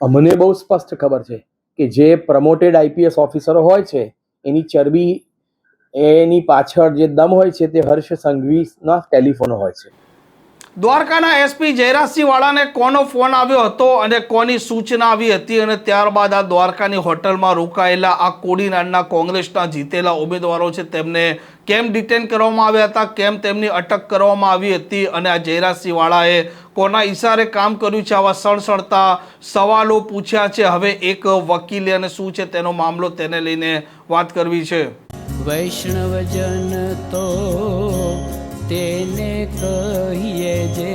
અમને બહુ સ્પષ્ટ ખબર છે કે જે પ્રમોટેડ આઈપીએસ ઓફિસરો હોય છે એની ચરબી, એની પાછળ જે દમ હોય છે તે હર્ષ સંઘવીના ટેલિફોન હોય છે. દ્વારકાના એસપી જયરાજસિંહ વાળાને કોનો ફોન આવ્યો હતો અને કોની સૂચના આવી હતી અને ત્યારબાદ આ દ્વારકાની હોટલમાં રોકાયેલા આ કોડીનારના કોંગ્રેસના જીતેલા ઉમેદવારો છે તેમને કેમ ડિટેન કરવામાં આવ્યા હતા, કેમ તેમની અટક કરવામાં આવી હતી અને આ જયરાજસિંહ વાળાએ કોના ઈશારે કામ કર્યું છે, આવા સણસણતા સવાલો પૂછ્યા છે. હવે એક વકીલે અને શું છે તેનો મામલો તેને લઈને વાત કરવી છે. વૈષ્ણવજન તો તેને કહીએ જે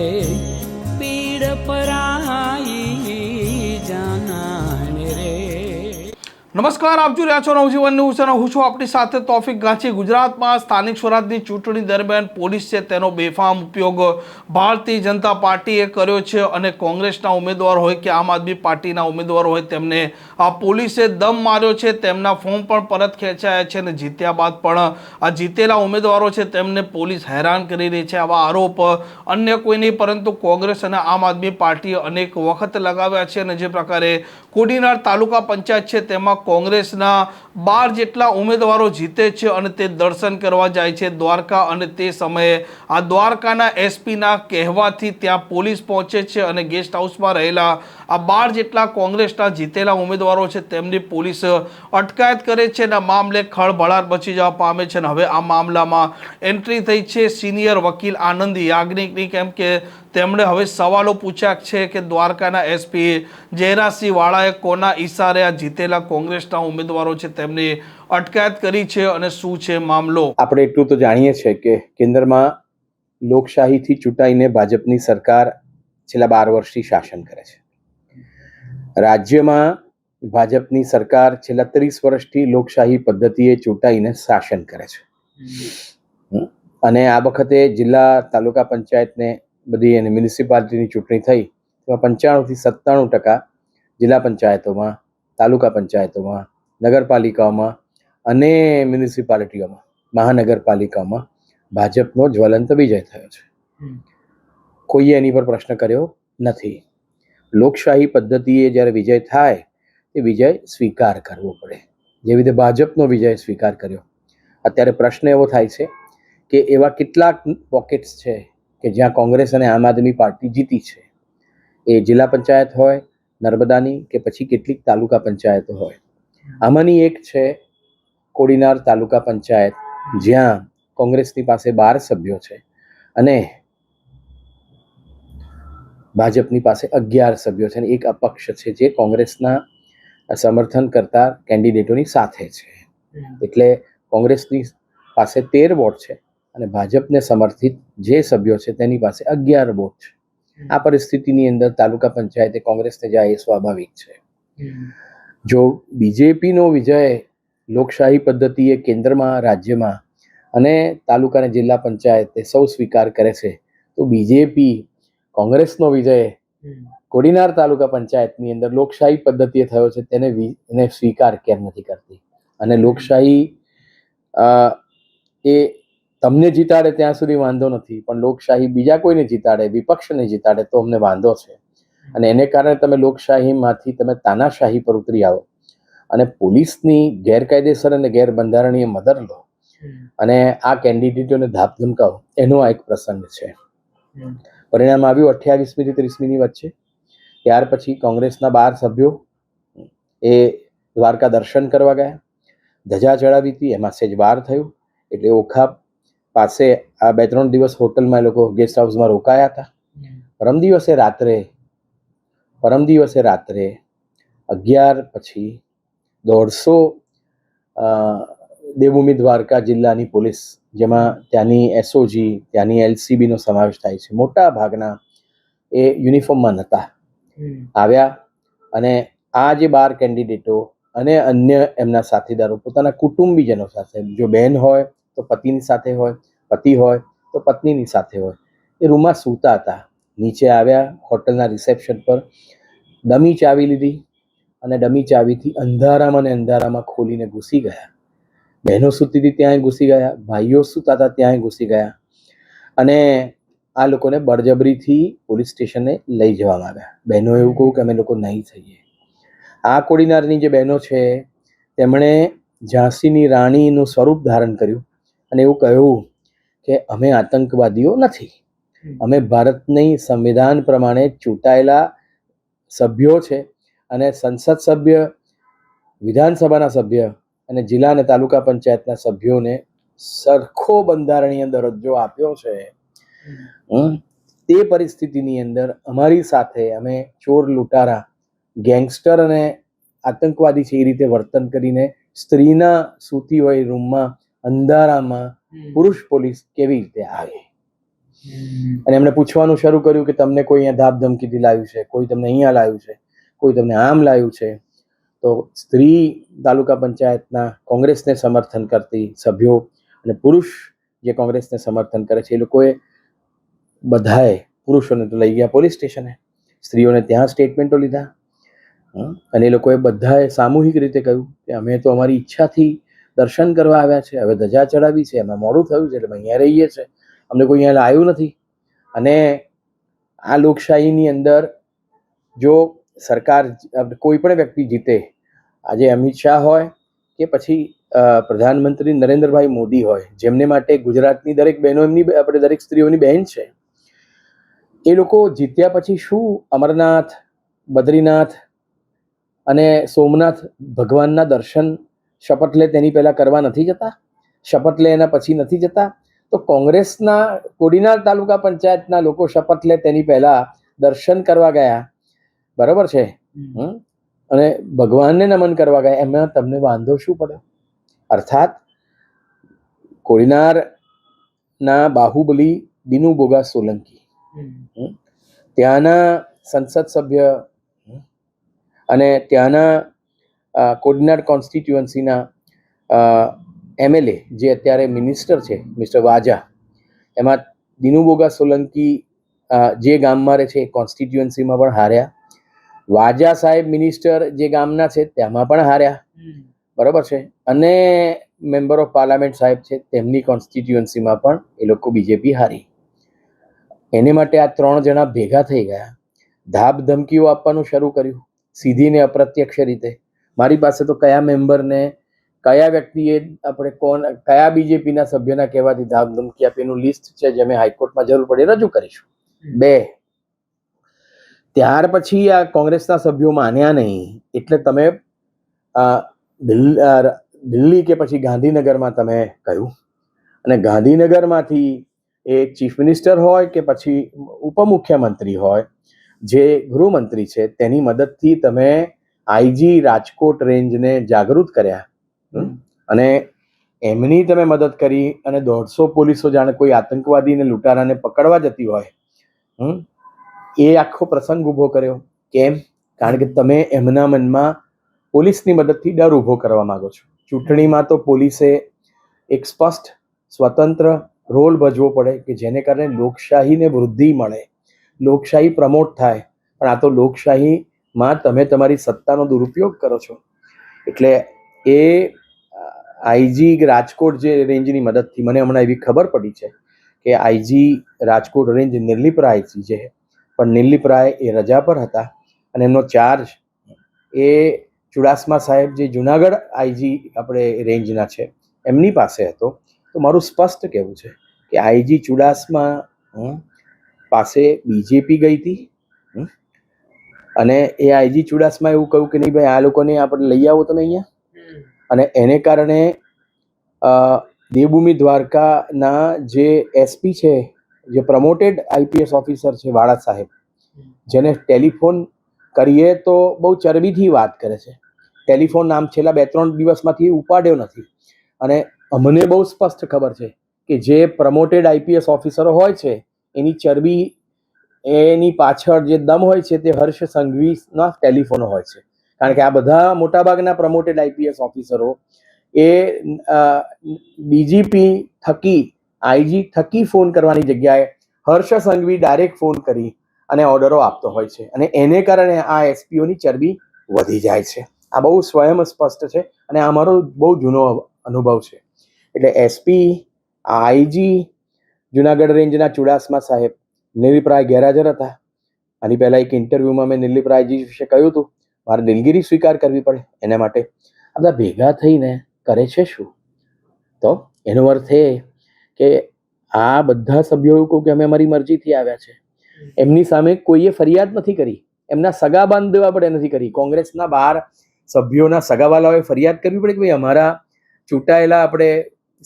પીડ પરાઈ જાનાને રે. નમસ્કાર, આપ જોઈ રહ્યા છો નવજીવન ન્યૂઝ અને હું છું આપણી સાથે તોફિક ગાંચી. ગુજરાતમાં સ્થાનિક સ્વરાજની ચૂંટણી દરમિયાન પોલીસ છે તેનો બેફામ ઉપયોગ ભારતીય જનતા પાર્ટીએ કર્યો છે અને કોંગ્રેસના ઉમેદવાર હોય કે આમ આદમી પાર્ટીના ઉમેદવાર હોય તેમને આ પોલીસે દમ માર્યો છે. તેમના ફોર્મ પણ પરત ખેંચાયા છે અને જીત્યા બાદ પણ આ જીતેલા ઉમેદવારો છે તેમને પોલીસ હેરાન કરી રહી છે. આવા આરોપ અન્ય કોઈ નહીં પરંતુ કોંગ્રેસ અને આમ આદમી પાર્ટીએ અનેક વખત લગાવ્યા છે અને જે પ્રકારે કોડીનાર તાલુકા પંચાયત છે તેમાં કોંગ્રેસના 12 જેટલા ઉમેદવારો જીતે છે અને તે દર્શન કરવા જાય છે દ્વારકા અને તે સમયે આ દ્વારકાના એસપીના કહેવાથી ત્યાં પોલીસ પહોંચે છે અને ગેસ્ટ હાઉસમાં રહેલા આ 12 જેટલા કોંગ્રેસના જીતેલા ઉમેદવારો છે તેમની પોલીસ અટકાયત કરે છે અને મામલે ખળભળાટ મચી જવા પામે છે. અને હવે આ મામલામાં એન્ટ્રી થઈ છે સિનિયર વકીલ આનંદ યાજ્ઞિકની, કેમ કે તેમણે હવે સવાલો પૂછ્યા છે કે દ્વારકાના એસપી જયરાજસિંહ વાળાએ કોના ઈશારે આ જીતેલા કોંગ્રેસના ઉમેદવારો છે તેમની અટકાયત કરી છે અને શું છે મામલો. આપણે એટલું તો જાણીએ છીએ કે કેન્દ્રમાં લોકશાહીથી ચૂંટાઈને ભાજપની સરકાર છેલ્લા 12 વર્ષથી શાસન કરે છે. રાજ્યમાં ભાજપની સરકાર છેલ્લા 30 વર્ષથી લોકશાહી પદ્ધતિએ ચૂંટાઈને શાસન કરે છે અને આ વખતે જિલ્લા તાલુકા પંચાયતને બધી અને મ્યુનિસિપાલિટીની ચૂંટણી થઈ તેમાં 95% થી 97% જિલ્લા પંચાયતોમાં, તાલુકા પંચાયતોમાં, નગરપાલિકાઓમાં અને મ્યુનિસિપાલિટીઓમાં, મહાનગરપાલિકાઓમાં ભાજપનો જ્વલંત વિજય થયો છે. કોઈએ એની પર પ્રશ્ન કર્યો નથી. લોકશાહી પદ્ધતિએ જ્યારે વિજય થાય તે વિજય સ્વીકાર કરવો પડે. જેવી રીતે ભાજપનો વિજય સ્વીકાર કર્યો. અત્યારે પ્રશ્ન એવો થાય છે કે એવા કેટલાક પોકેટ્સ છે કે જ્યાં કોંગ્રેસ અને આમ આદમી પાર્ટી જીતી છે. એ જિલ્લા પંચાયત હોય નર્મદાની કે પછી કેટલીક તાલુકા પંચાયતો હોય. આમાંની એક છે કોડીનાર તાલુકા પંચાયત, જ્યાં કોંગ્રેસની પાસે 12 સભ્યો છે અને ભાજપની પાસે 11 સભ્યો છે અને એક અપક્ષ છે જે કોંગ્રેસના સમર્થન કરતા કેન્ડિડેટોની સાથે છે. એટલે કોંગ્રેસની પાસે 13 વોટ છે અને ભાજપને સમર્થિત જે સભ્યો છે તેની પાસે 11 વોટ છે. આ પરિસ્થિતિની અંદર તાલુકા પંચાયતે કોંગ્રેસને જાય એ સ્વાભાવિક છે. જો બીજેપીનો વિજય લોકશાહી પદ્ધતિએ કેન્દ્રમાં, રાજ્યમાં અને તાલુકા અને જિલ્લા પંચાયતે સૌ સ્વીકાર કરે છે તો બીજેપી કોંગ્રેસનો વિજય કોડીનાર તાલુકા પંચાયતની અંદર લોકશાહી પદ્ધતિએ થયો છે તેને સ્વીકાર કેમ નથી કરતી? અને લોકશાહી એ તમને જીતાડે ત્યાં સુધી વાંધો નથી, પણ લોકશાહી બીજા કોઈને જીતાડે, વિપક્ષને જીતાડે તો અમને વાંધો છે. અને એને કારણે તમે લોકશાહીમાંથી તમે તાનાશાહી પર ઉતરી આવો અને પોલીસની ગેરકાયદેસર અને ગેરબંધારણીય મદદ લો અને આ કેન્ડિડેટોને ધાક ધમકાવો, એનો આ એક પ્રસંગ છે. પરિણામ આવ્યું 28મી થી 30મીની વચ્ચે. ત્યાર પછી કોંગ્રેસના 12 સભ્યો એ દ્વારકા દર્શન કરવા ગયા, ધજા ચડાવી હતી, એમાં સેજ વાર થયું એટલે ઓખા પાસે આ 2-3 દિવસ હોટલમાં એ લોકો ગેસ્ટ હાઉસમાં રોકાયા હતા. પરમ દિવસે રાત્રે 11 પછી 150 દેવભૂમિ દ્વારકા જિલ્લાની પોલીસ, જેમાં ત્યાંની એસઓજી, ત્યાંની એલસીબીનો સમાવેશ થાય છે, મોટા ભાગના એ યુનિફોર્મમાં નહોતા, આવ્યા અને આ જે 12 કેન્ડિડેટો અને અન્ય એમના સાથીદારો પોતાના કુટુંબીજનો સાથે, જો બહેન હોય તો પતિની સાથે હોય, પતિ હોય તો પત્નીની સાથે હોય, એ રૂમમાં સૂતા હતા. નીચે આવ્યા, હોટલના રિસેપ્શન પર ડમી ચાવી લીધી અને ડમી ચાવીથી અંધારામાં ખોલીને ઘૂસી ગયા. બહેનો સૂતી હતી ત્યાંય ઘૂસી ગયા, ભાઈઓ સૂતા હતા ત્યાંય ઘૂસી ગયા અને આ લોકોને બળજબરીથી પોલીસ સ્ટેશને લઈ જવામાં આવ્યા. બહેનો એવું કહ્યું કે અમે લોકો નહીં થઈએ. આ કોડીનારની જે બહેનો છે તેમણે ઝાંસીની રાણીનું સ્વરૂપ ધારણ કર્યું અને એવું કહ્યું કે અમે આતંકવાદીઓ નથી, અમે ભારતની સંવિધાન પ્રમાણે ચૂંટાયેલા સભ્યો છે અને સંસદ સભ્ય, વિધાનસભાના સભ્ય અને જિલ્લા અને તાલુકા પંચાયતના સભ્યોને સરખો બંધારણીય દરજ્જો આપ્યો છે. તે પરિસ્થિતિની અંદર અમારી સાથે અમે ચોર, લૂંટારા, ગેંગસ્ટર અને આતંકવાદી છે એ રીતે વર્તન કરીને સ્ત્રીના સૂતી હોય રૂમમાં અંધારામાં પુરુષ પોલીસ કેવી રીતે આવે? અને એમણે પૂછવાનું શરૂ કર્યું કે તમને કોઈ અહીંયા ધાપ ધમકીથી લાવ્યું છે, કોઈ તમને અહીંયા લાવ્યું છે, કોઈ તમને આમ લાવ્યું છે. તો સ્ત્રી તાલુકા પંચાયતના કોંગ્રેસને સમર્થન કરતી સભ્યો અને પુરુષ જે કોંગ્રેસને સમર્થન કરે છે એ લોકોએ બધાએ પુરુષોને તો લઈ ગયા પોલીસ સ્ટેશને, સ્ત્રીઓને ત્યાં સ્ટેટમેન્ટો લીધા અને એ લોકોએ બધાએ સામૂહિક રીતે કહ્યું કે અમે તો અમારી ઈચ્છાથી દર્શન કરવા આવ્યા છે, હવે ધજા ચડાવી છે, એમાં મોડું થયું છે એટલે અમે અહીંયા રહીએ છીએ, અમને કોઈ અહીંયા લાવ્યું નથી. અને આ લોકશાહીની અંદર જો સરકાર કોઈ પણ વ્યક્તિ જીતે, આજે અમિત શાહ હોય કે પછી પ્રધાનમંત્રી નરેન્દ્રભાઈ મોદી હોય, જેમને માટે ગુજરાતની દરેક બહેનો એમની આપણે દરેક સ્ત્રીઓની બહેન છે, એ લોકો જીત્યા પછી શું અમરનાથ, બદ્રીનાથ અને સોમનાથ ભગવાનના દર્શન શપથ લે તેની પહેલા કરવા નથી જતા? શપથ લે એના પછી નથી જતા? તો કોંગ્રેસના કોડીનાર તાલુકા પંચાયતના લોકો શપથ લે તેની પહેલા દર્શન કરવા ગયા, બરાબર છે, અને ભગવાનને નમન કરવા ગયા, એમાં તમને વાંધો શું પડ્યો? અર્થાત કોડીનારના બાહુબલી દિનુ બોગા સોલંકી, ત્યાંના સંસદ સભ્ય અને ત્યાંના કોડીનાર કોન્સ્ટિટ્યુઅન્સીના MLA જે અત્યારે મિનિસ્ટર છે મિસ્ટર વાજા, એમાં દિનુ બોગા સોલંકી જે ગામમાં રહે છે એ કોન્સ્ટિટ્યુઅન્સીમાં પણ હાર્યા. વાજા સાહેબ મિનિસ્ટર જે ગામના છે તેમાં પણ હાર્યા, બરાબર છે. અને મેમ્બર ઓફ પાર્લામેન્ટ સાહેબ છે તેમની કોન્સ્ટિટ્યુઅન્સીમાં પણ એ લોકો બીજેપી હારી. એને માટે આ 3 જણા ભેગા થઈ ગયા, ધાપ ધમકીઓ આપવાનું શરૂ કર્યું, સીધી ને અપ્રત્યક્ષ રીતે. મારી પાસે તો કયા મેમ્બરને કયા વ્યક્તિએ આપણે કયા બીજેપીના સભ્યના કહેવાથી ધાપ ધમકી આપી એનું લિસ્ટ છે, જે અમે હાઈકોર્ટમાં જરૂર પડે રજૂ કરીશું. 2 ત્યાર પછી આ કોંગ્રેસના સભ્યો માન્યા નહીં એટલે તમે દિલ્હી કે પછી ગાંધીનગરમાં તમે કહ્યું, અને ગાંધીનગરમાંથી એ ચીફ મિનિસ્ટર હોય કે પછી ઉપમુખ્યમંત્રી હોય, જે ગૃહમંત્રી છે, તેની મદદથી તમે IG રાજકોટ રેન્જને જાગૃત કર્યા અને એમની તમે મદદ કરી અને 150 પોલીસો જાણે કોઈ આતંકવાદીને લૂંટારાને પકડવા જતી હોય એ આખો પ્રસંગ ઊભો કર્યો. કેમ? કારણ કે તમે એમના મનમાં પોલીસની મદદથી ડર ઊભો કરવા માંગો છો. ચૂંટણીમાં તો પોલીસે એક સ્પષ્ટ સ્વતંત્ર રોલ ભજવો પડે કે જેને કારણે લોકશાહીને વૃદ્ધિ મળે, લોકશાહી પ્રમોટ થાય. પણ આ તો લોકશાહીમાં તમે તમારી સત્તાનો દુરુપયોગ કરો છો. એટલે એ IG રાજકોટ જે રેન્જની મદદથી મને હમણાં એવી ખબર પડી છે કે IG રાજકોટ રેન્જ નિર્લિપરાય છે, પણ નિર્લિપરાય એ રજા પર હતા અને એમનો ચાર્જ એ ચુડાસમા સાહેબ જે જુનાગઢ IG આપણે રેન્જના છે એમની પાસે હતો. તો મારું સ્પષ્ટ કહેવું છે કે IG ચુડાસમા પાસે બીજેપી ગઈ હતી અને એ IG ચુડાસમા એવું કહ્યું કે નહીં ભાઈ આ લોકોને આપણે લઈ આવો તમે અહીંયા, અને એને કારણે દેવભૂમિ દ્વારકાના જે SP છે, જે પ્રમોટેડ IPS ઓફિસર છે વાળા સાહેબ, જેને ટેલિફોન કરીએ તો બહુ ચરબીથી વાત કરે છે, ટેલિફોન આમ છેલ્લા 2-3 દિવસમાંથી ઉપાડ્યો નથી. અને અમને બહુ સ્પષ્ટ ખબર છે કે જે પ્રમોટેડ IPS ઓફિસરો હોય છે એની ચરબી, એની પાછળ જે દમ હોય છે તે હર્ષ સંઘવીના ટેલિફોન હોય છે. કારણ કે આ બધા મોટાભાગના પ્રમોટેડ IPS ઓફિસરો એ DGP થકી IG થકી ફોન કરવાની જગ્યાએ હર્ષ સંઘવી ડાયરેક્ટ ફોન કરી અને ઓર્ડરો આપતો હોય છે, અને એને કારણે આ SPOની ચરબી વધી જાય છે. આ બહુ સ્વયં સ્પષ્ટ છે અને આ મારો બહુ જૂનો અનુભવ છે. એટલે SP IG જુનાગઢ રેન્જના ચુડાસમા સાહેબ નિર્લિપરાય ગેરહાજર હતા. આની પહેલાં એક ઇન્ટરવ્યૂમાં મેં નિર્લિપરાયજી વિશે કહ્યું હતું મારે દિલગીરી સ્વીકાર કરવી પડે એના માટે આ બધા ભેગા થઈને કરે છે શું? તો એનો અર્થ એ કે આ બધા સભ્યો એવું કહું કે અમે અમારી મરજીથી આવ્યા છે, એમની સામે કોઈએ ફરિયાદ નથી કરી, એમના સગા બાંધવા પડે નથી કરી. કોંગ્રેસના 12 સભ્યોના સગાવાલાઓએ ફરિયાદ કરવી પડે કે ભાઈ અમારા ચૂંટાયેલા આપણે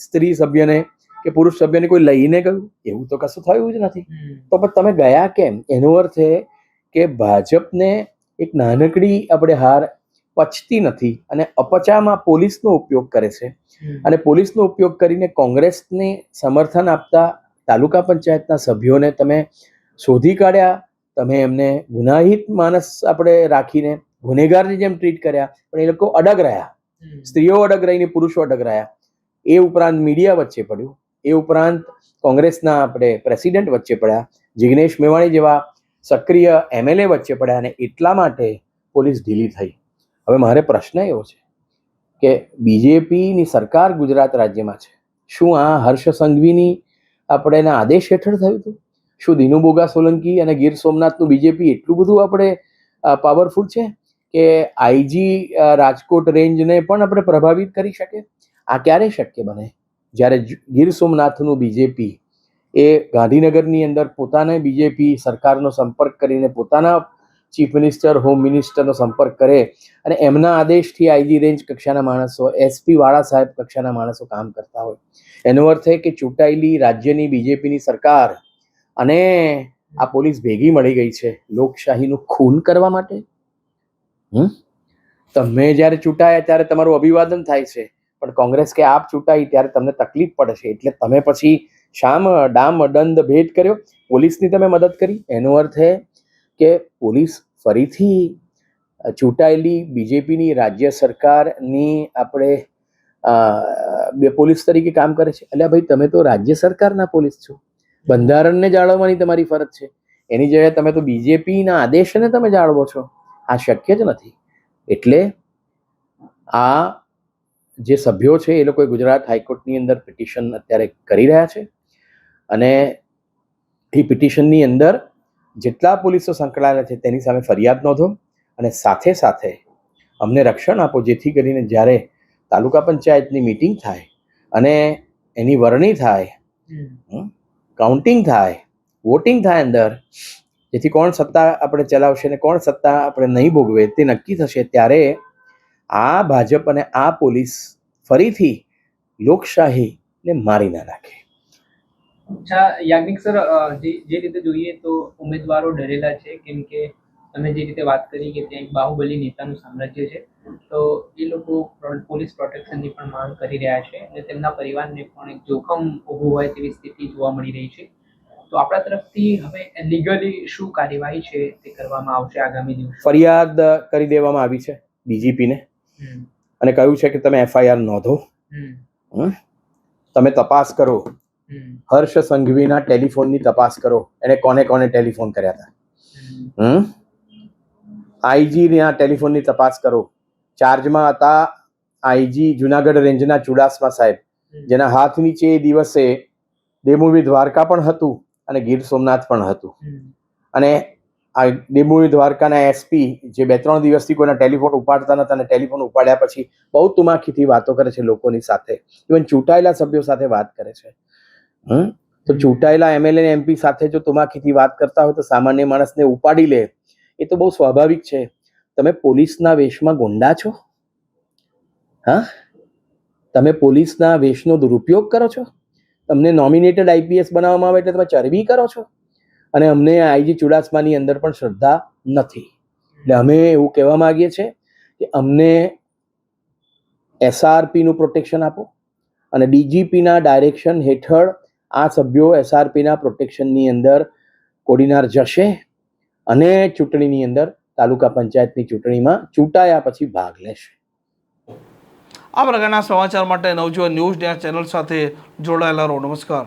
સ્ત્રી સભ્યને કે પુરુષ સભ્યને કોઈ લઈને ગયું? એવું તો કશું થયું જ નથી. તો પણ તમે ગયા કેમ? એનો અર્થ એ કે ભાજપને એક નાનકડી આપણે હાર પચતી નથી અને અપચામાં પોલીસનો ઉપયોગ કરે છે, અને પોલીસનો ઉપયોગ કરીને કોંગ્રેસને સમર્થન આપતા તાલુકા પંચાયતના સભ્યોને તમે શોધી કાઢ્યા, તમે એમને ગુનાહિત માણસ આપણે રાખીને ગુનેગારની જેમ ટ્રીટ કર્યા, પણ એ લોકો અડગ રહ્યા, સ્ત્રીઓ અડગ રહીને પુરુષો અડગ રહ્યા. એ ઉપરાંત મીડિયા વચ્ચે પડ્યું, એ ઉપરાંત કોંગ્રેસના આપણે પ્રેસિડેન્ટ વચ્ચે પડ્યા, જિગ્નેશ મેવાણી જેવા સક્રિય MLA વચ્ચે પડ્યા, અને એટલા માટે પોલીસ ઢીલી થઈ. હવે મારે પ્રશ્ન એવો છે કે બીજેપીની સરકાર ગુજરાત રાજ્યમાં છે, શું આ હર્ષ સંઘવીની આપણે એના આદેશ હેઠળ થયું હતું? શું દિનુ બોગા સોલંકી અને ગીર સોમનાથનું બીજેપી એટલું બધું આપણે પાવરફુલ છે કે IG રાજકોટ રેન્જને પણ આપણે પ્રભાવિત કરી શકે? આ ક્યારે શક્ય બને? જ્યારે ગીર સોમનાથનું બીજેપી એ ગાંધીનગરની અંદર પોતાને બીજેપી સરકારનો સંપર્ક કરીને પોતાના ચીફ મિનિસ્ટર, હોમ મિનિસ્ટરનો સંપર્ક કરે અને એમના આદેશથી IG રેન્જ કક્ષાના માણસો, SP વાળા સાહેબ કક્ષાના માણસો કામ કરતા હોય, એનો અર્થ એ કે ચૂંટાયેલી રાજ્યની બીજેપીની સરકાર અને આ પોલીસ ભેગી મળી ગઈ છે લોકશાહીનું ખૂન કરવા માટે. તમે જ્યારે ચૂંટાયા ત્યારે તમારું અભિવાદન થાય છે, પણ કોંગ્રેસ કે આપ ચૂંટાઈ ત્યારે તમને તકલીફ પડે છે, એટલે તમે પછી શામ ડામ દંડ ભેટ કર્યો, પોલીસની તમે મદદ કરી. એનો અર્થ એ કે પોલીસ ફરીથી ચૂંટાયેલી બીજેપીની રાજ્ય સરકારની આપણે પોલીસ તરીકે કામ કરે છે. એટલે ભાઈ તમે તો રાજ્ય સરકારના પોલીસ છો, બંધારણને જાળવવાની તમારી ફરજ છે, એની જગ્યાએ તમે તો બીજેપીના આદેશને તમે જાળવો છો. આ શક્ય જ નથી. એટલે આ જે સભ્યો છે એ લોકોએ ગુજરાત હાઈકોર્ટની અંદર પિટિશન અત્યારે કરી રહ્યા છે, અને એ પિટિશનની અંદર જેટલા પોલીસો સંકળાયેલા છે તેની સામે ફરિયાદ નોંધો, અને સાથે સાથે અમને રક્ષણ આપો, જેથી કરીને જ્યારે તાલુકા પંચાયતની મિટિંગ થાય અને એની વરણી થાય, કાઉન્ટિંગ થાય, વોટિંગ થાય અંદર, જેથી કોણ સત્તા આપણે ચલાવશે ને કોણ સત્તા આપણે નહીં ભોગવે તે નક્કી થશે, ત્યારે આ ભાજપ અને આ પોલીસ ફરીથી લોકશાહીને મારી ના નાખે. અચ્છા યાજ્ઞિક સર, જે રીતે જોઈએ તો ઉમેદવારો ડરેલા છે, કેમ કે તમે જે રીતે વાત કરી કે ત્યાં એક બાહુબલી નેતાનું સામ્રાજ્ય છે, તો એ લોકો પોલીસ પ્રોટેક્શનની પણ માંગ કરી રહ્યા છે અને તેમના પરિવારને પણ એક જોખમ ઊભું હોય તેવી સ્થિતિ જોવા મળી રહી છે. તો આપણા તરફથી હવે લીગલી શું કાર્યવાહી છે તે કરવામાં આવશે આગામી દિવસે? ફરિયાદ કરી દેવામાં આવી છે DGPને અને કહ્યું છે કે તમે FIR નોંધો, તમે તપાસ કરો, હર્ષ સંઘવીના ટેલિફોનની તપાસ કરો, એને કોને કોને ટેલિફોન કર્યા હતા, IG ના ટેલિફોનની તપાસ કરો. ચાર્જમાં હતા IG જુનાગઢ રેન્જના ચુડાસમા સાહેબ, જેના હાથ નીચે એ દિવસે દેમુવી દ્વારકા પણ હતું અને ગીર સોમનાથ પણ હતું, અને આ દેમુવી દ્વારકાના SP જે 2-3 દિવસથી કોઈના ટેલિફોન ઉપાડતા નતા અને ટેલિફોન ઉપાડ્યા પછી બહુ તુમાખીથી વાતો કરે છે લોકોની સાથે, ઇવન ચૂંટાયેલા સભ્યો સાથે વાત કરે છે. તો ચૂંટાયેલા MLA ને MP સાથે જો તુમાખીથી વાત કરતા હોય તો સામાન્ય માણસને ઉપાડી લે એ તો બહુ સ્વાભાવિક છે. તમે પોલીસના વેશમાં ગુંડા છો? હા, તમે પોલીસના વેશનો દુરુપયોગ કરો છો? તમને નોમિનેટેડ IPS બનાવવામાં આવે એટલે તમે ચરબી કરો છો, અને અમને IG ચુડાસમાની અંદર પણ શ્રદ્ધા નથી. એટલે અમે એવું કહેવા માંગીએ છીએ કે અમને SRP નું પ્રોટેક્શન આપો, અને DGPના ડાયરેક્શન હેઠળ આ સભ્યો SRPના પ્રોટેક્શનની અંદર કોડીનાર જશે અને ચૂંટણીની અંદર તાલુકા પંચાયતની ચૂંટણીમાં ચૂંટાયા પછી ભાગ લેશે. આ પ્રકારના સમાચાર માટે નવજીવન ન્યૂઝ ચેનલ સાથે જોડાયેલા રહો. નમસ્કાર.